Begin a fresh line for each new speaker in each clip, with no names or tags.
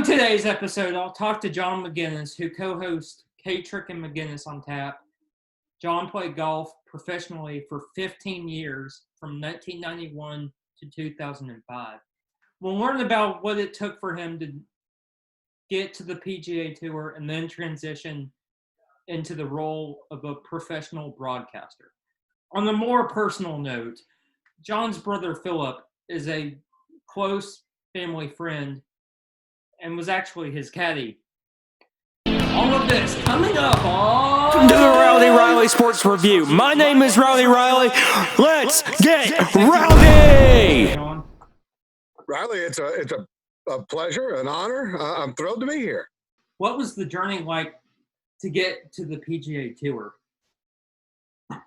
On today's episode, I'll talk to John Maginnis, who co-hosts K-Trick and Maginnes on Tap. John played golf professionally for 15 years, from 1991 to 2005. We'll learn about what it took for him to get to the PGA Tour and then transition into the role of a professional broadcaster. On a more personal note, John's brother Philip is a close family friend and was actually his caddy. All of this coming up on...
Welcome to the Rowdy Riley Sports Review. My name is Rowdy Riley. Let's get rowdy!
Riley, it's a pleasure, an honor. I'm thrilled to be here.
What was the journey like to get to the PGA Tour?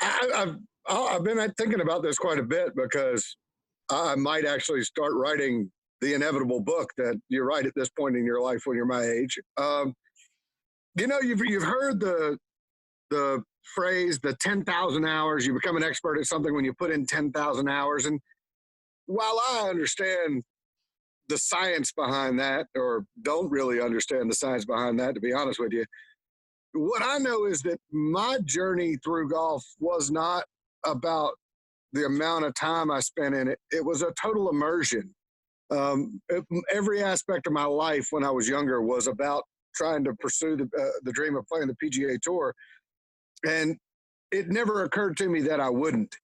I've been thinking about this quite a bit because I might actually start writing the inevitable book that you write at this point in your life when you're my age. You've heard the phrase, the 10,000 hours. You become an expert at something when you put in 10,000 hours. And while I understand the science behind that, or don't really understand the science behind that, to be honest with you, what I know is that my journey through golf was not about the amount of time I spent in it. It was a total immersion. Every aspect of my life when I was younger was about trying to pursue the dream of playing the PGA Tour. And it never occurred to me that I wouldn't,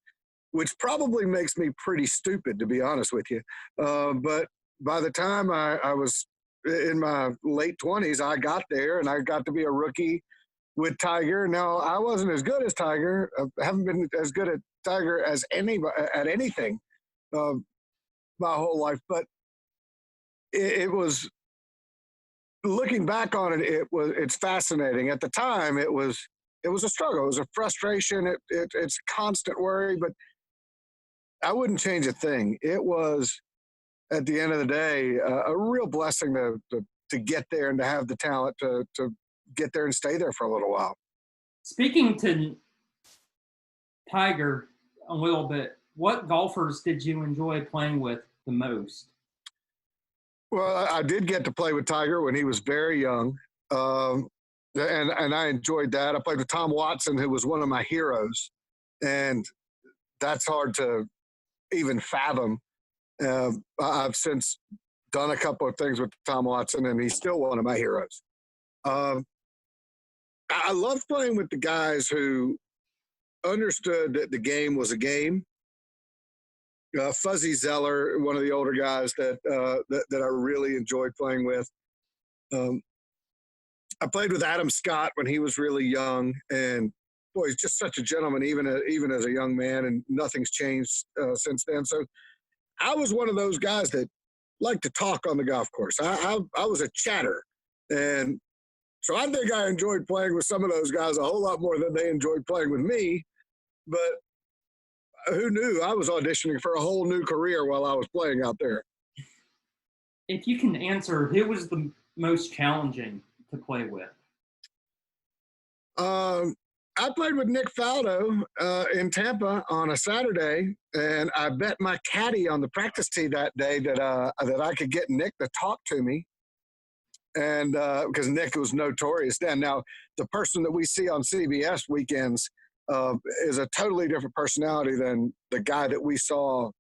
which probably makes me pretty stupid, to be honest with you. But by the time I was in my late 20s, I got there and I got to be a rookie with Tiger. Now, I wasn't as good as Tiger. I haven't been as good at Tiger as at anything my whole life. But it was, looking back on it, it's fascinating. At the time, it was a struggle. It was a frustration. It's constant worry, but I wouldn't change a thing. It was, at the end of the day, a real blessing to get there and to have the talent to get there and stay there for a little while.
Speaking to Tiger a little bit, what golfers did you enjoy playing with the most?
Well, I did get to play with Tiger when he was very young, and I enjoyed that. I played with Tom Watson, who was one of my heroes, and that's hard to even fathom. I've since done a couple of things with Tom Watson, and he's still one of my heroes. I love playing with the guys who understood that the game was a game. Fuzzy Zeller, one of the older guys that I really enjoyed playing with. I played with Adam Scott when he was really young, and boy, he's just such a gentleman, even as a young man, and nothing's changed since then. So I was one of those guys that liked to talk on the golf course. I was a chatter, and so I think I enjoyed playing with some of those guys a whole lot more than they enjoyed playing with me. But who knew? I was auditioning for a whole new career while I was playing out there.
If you can answer, who was the most challenging to play with?
I played with Nick Faldo in Tampa on a Saturday, and I bet my caddy on the practice tee that day that I could get Nick to talk to me, and because Nick was notorious then. Now, the person that we see on CBS weekends is a totally different personality than the guy that we saw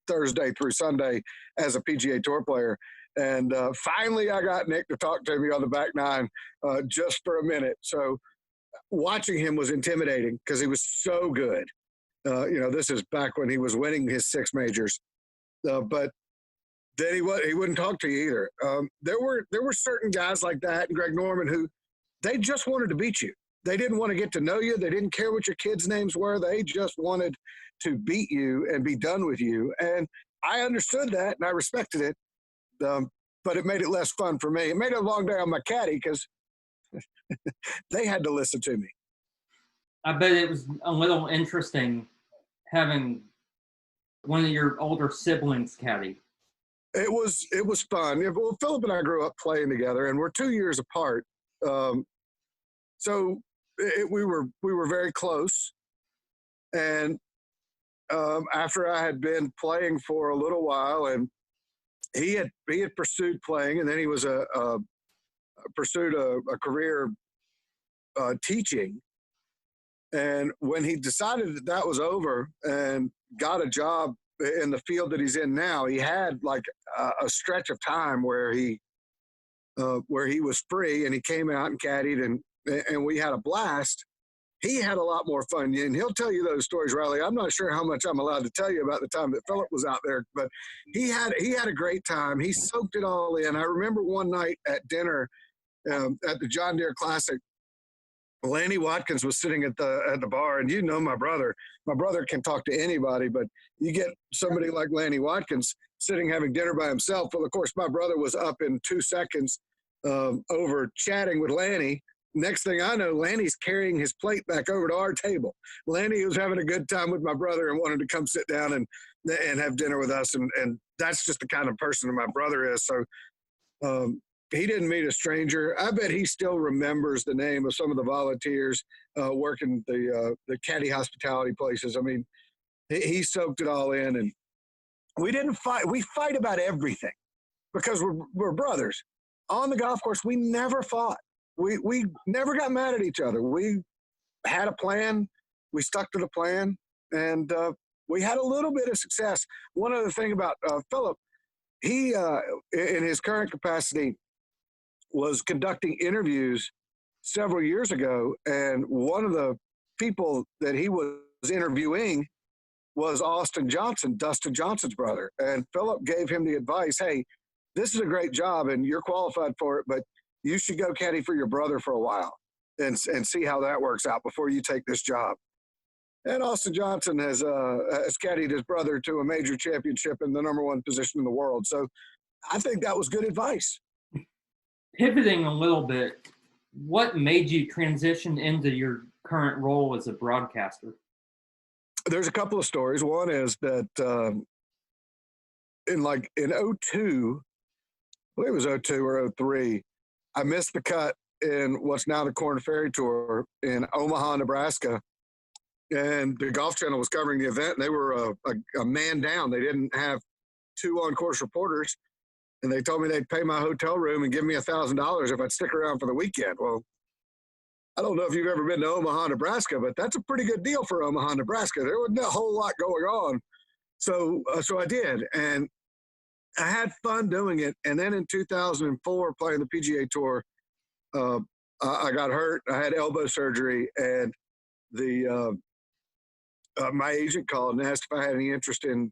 Thursday through Sunday as a PGA Tour player. And finally, I got Nick to talk to me on the back nine just for a minute. So watching him was intimidating because he was so good. This is back when he was winning his 6 majors. But then he wouldn't talk to you either. There were certain guys like that, and Greg Norman, who they just wanted to beat you. They didn't want to get to know you. They didn't care what your kids' names were. They just wanted to beat you and be done with you. And I understood that, and I respected it. But it made it less fun for me. It made it a long day on my caddy because they had to listen to me.
I bet it was a little interesting having one of your older siblings caddy.
It was fun. Well, Philip and I grew up playing together, and we're 2 years apart. So we were very close. And after I had been playing for a little while and he had pursued playing, and then he was pursued a career teaching. And when he decided that that was over and got a job in the field that he's in now, he had like a stretch of time where he was free, and he came out and caddied, and we had a blast. He had a lot more fun, and he'll tell you those stories, Riley. I'm not sure how much I'm allowed to tell you about the time that Philip was out there, but he had a great time. He soaked it all in. I remember one night at dinner at the John Deere Classic, Lanny Watkins was sitting at the bar, and you know my brother. My brother can talk to anybody, but you get somebody like Lanny Watkins sitting having dinner by himself. Well, of course, my brother was up in 2 seconds over chatting with Lanny. Next thing I know, Lanny's carrying his plate back over to our table. Lanny was having a good time with my brother and wanted to come sit down and have dinner with us, and that's just the kind of person that my brother is. So he didn't meet a stranger. I bet he still remembers the name of some of the volunteers working the caddy hospitality places. I mean, he soaked it all in, and we didn't fight. We fight about everything because we're brothers. On the golf course, we never fought. We never got mad at each other. We had a plan. We stuck to the plan, and we had a little bit of success. One other thing about Philip, he, in his current capacity, was conducting interviews several years ago, and one of the people that he was interviewing was Austin Johnson, Dustin Johnson's brother. And Philip gave him the advice, hey, this is a great job, and you're qualified for it, but you should go caddy for your brother for a while and see how that works out before you take this job. And Austin Johnson has caddied his brother to a major championship in the #1 position in the world. So I think that was good advice.
Pivoting a little bit, what made you transition into your current role as a broadcaster?
There's a couple of stories. One is that in 02, I believe it was 02 or 03, I missed the cut in what's now the Korn Ferry Tour in Omaha, Nebraska. And the Golf Channel was covering the event, and they were a man down. They didn't have 2 on-course reporters, and they told me they'd pay my hotel room and give me $1,000 if I'd stick around for the weekend. Well, I don't know if you've ever been to Omaha, Nebraska, but that's a pretty good deal for Omaha, Nebraska. There wasn't a whole lot going on. So I did, and I had fun doing it. And then in 2004, playing the PGA Tour, I got hurt. I had elbow surgery, and my agent called and asked if I had any interest in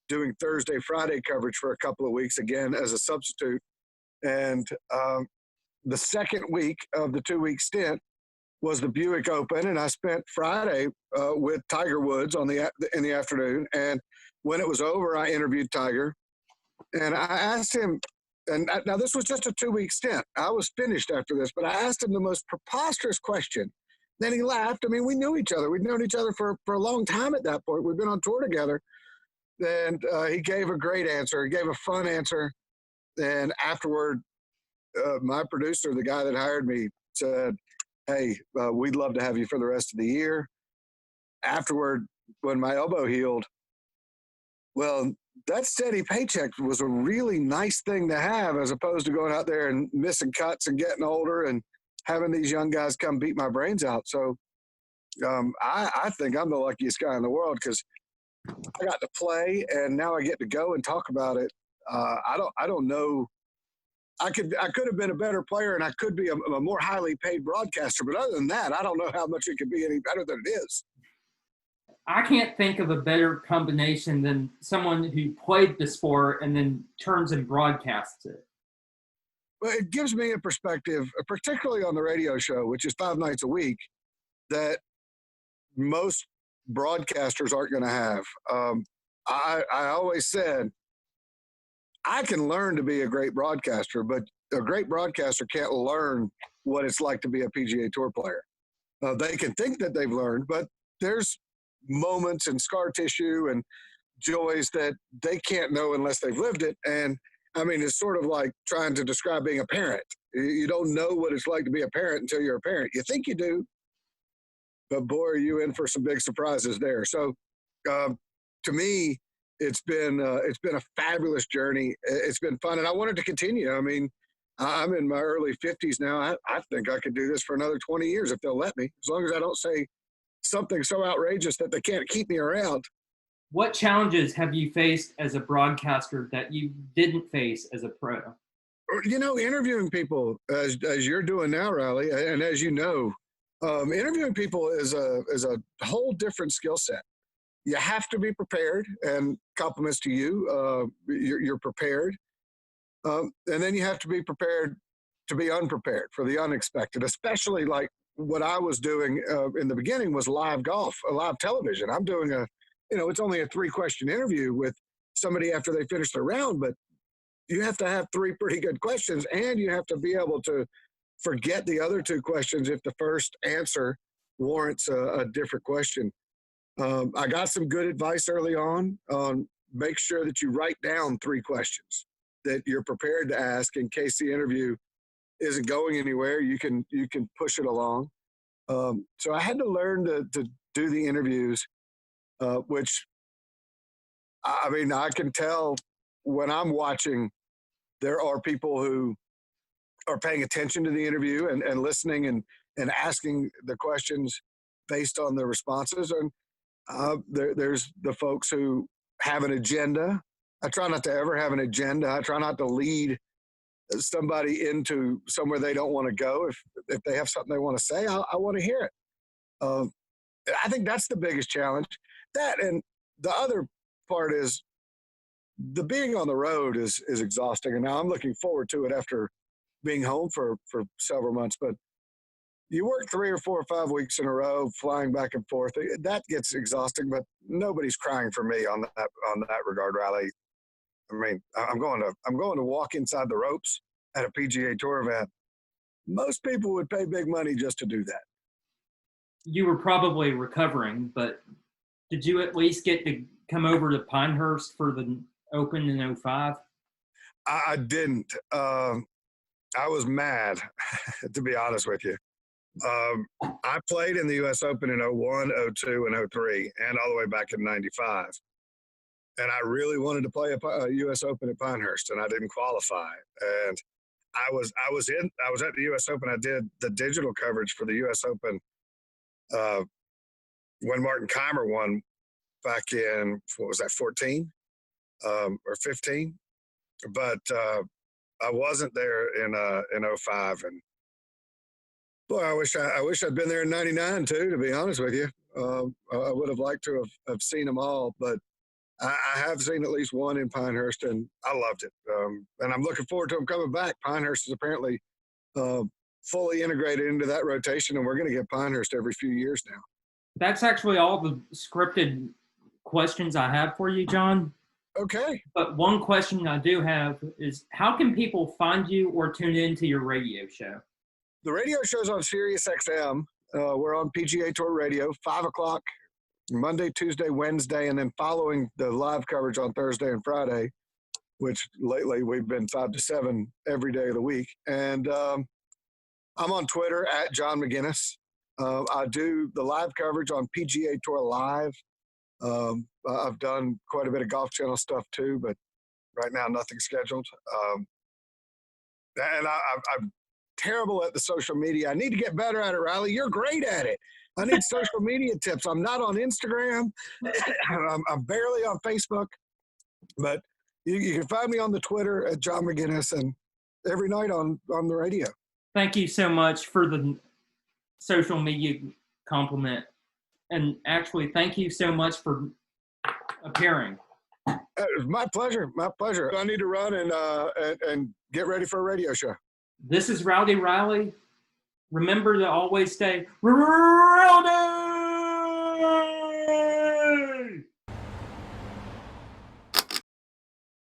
doing Thursday, Friday coverage for a couple of weeks, again, as a substitute. And the second week of the 2-week stint was the Buick Open, and I spent Friday with Tiger Woods in the afternoon. And when it was over, I interviewed Tiger. And I asked him, and now this was just a 2-week stint. I was finished after this, but I asked him the most preposterous question. Then he laughed. I mean, we knew each other. We'd known each other for a long time at that point. We'd been on tour together. And he gave a great answer. He gave a fun answer. And afterward, my producer, the guy that hired me, said, hey, we'd love to have you for the rest of the year. Afterward, when my elbow healed, well, that steady paycheck was a really nice thing to have, as opposed to going out there and missing cuts and getting older and having these young guys come beat my brains out. So I think I'm the luckiest guy in the world, because I got to play, and now I get to go and talk about it. I don't know. I could have been a better player, and I could be a more highly paid broadcaster. But other than that, I don't know how much it could be any better than it is.
I can't think of a better combination than someone who played the sport and then turns and broadcasts it.
Well, it gives me a perspective, particularly on the radio show, which is 5 nights a week, that most broadcasters aren't going to have. I always said, I can learn to be a great broadcaster, but a great broadcaster can't learn what it's like to be a PGA Tour player. They can think that they've learned, but there's moments and scar tissue and joys that they can't know unless they've lived it. And I mean, it's sort of like trying to describe being a parent. You don't know what it's like to be a parent until you're a parent. You think you do, but boy, are you in for some big surprises there. So to me, it's been a fabulous journey. It's been fun, and I wanted to continue. I mean, I'm in my early 50s now. I think I could do this for another 20 years if they'll let me, as long as I don't say something so outrageous that they can't keep me around.
What challenges have you faced as a broadcaster that you didn't face as a pro?
You know, interviewing people as you're doing now, Riley, and as you know, interviewing people is a whole different skill set. You have to be prepared, and compliments to you. You're prepared, and then you have to be prepared to be unprepared for the unexpected, especially like what I was doing in the beginning was live golf, live television. I'm doing it's only a 3-question interview with somebody after they finish their round, but you have to have 3 pretty good questions, and you have to be able to forget the other 2 questions if the first answer warrants a different question. I got some good advice early on make sure that you write down 3 questions that you're prepared to ask in case the interview isn't going anywhere. You can push it along. So I had to learn to do the interviews, which, I mean, I can tell when I'm watching, there are people who are paying attention to the interview and listening and asking the questions based on the responses. And there's the folks who have an agenda. I try not to ever have an agenda. I try not to lead somebody into somewhere they don't want to go. If they have something they want to say, I want to hear it. I think that's the biggest challenge. That, and the other part is the being on the road is exhausting. And now I'm looking forward to it after being home for several months. But you work 3 or 4 or 5 weeks in a row, flying back and forth. That gets exhausting, but nobody's crying for me on that regard, Riley. I mean, I'm going to walk inside the ropes at a PGA Tour event. Most people would pay big money just to do that.
You were probably recovering, but did you at least get to come over to Pinehurst for the Open in 05?
I didn't. I was mad, to be honest with you. I played in the U.S. Open in 01, 02, and 03, and all the way back in 95. And I really wanted to play a U.S. Open at Pinehurst, and I didn't qualify. And I was at the U.S. Open. I did the digital coverage for the U.S. Open when Martin Keimer won back in, what was that, 14 or 15? But I wasn't there in 05. And boy, I wish I'd been there in 99 too, to be honest with you. I would have liked to have seen them all, but I have seen at least one in Pinehurst, and I loved it. And I'm looking forward to them coming back. Pinehurst is apparently fully integrated into that rotation, and we're going to get Pinehurst every few years now.
That's actually all the scripted questions I have for you, John.
Okay.
But one question I do have is, how can people find you or tune into your radio show?
The radio show's on SiriusXM. We're on PGA Tour Radio, 5 o'clock, Monday, Tuesday, Wednesday, and then following the live coverage on Thursday and Friday, which lately we've been 5 to 7 every day of the week. And I'm on Twitter at John Maginnis. I do the live coverage on PGA Tour Live. I've done quite a bit of Golf Channel stuff too, but right now nothing scheduled. And I'm terrible at the social media. I need to get better at it, Riley. You're great at it. I need social media tips. I'm not on Instagram. I'm barely on Facebook, but you can find me on the Twitter at John Maginnis and every night on the radio.
Thank you so much for the social media compliment. And actually, thank you so much for appearing.
It was my pleasure. My pleasure. I need to run and get ready for a radio show.
This is Rowdy Riley. Remember to always stay rowdy!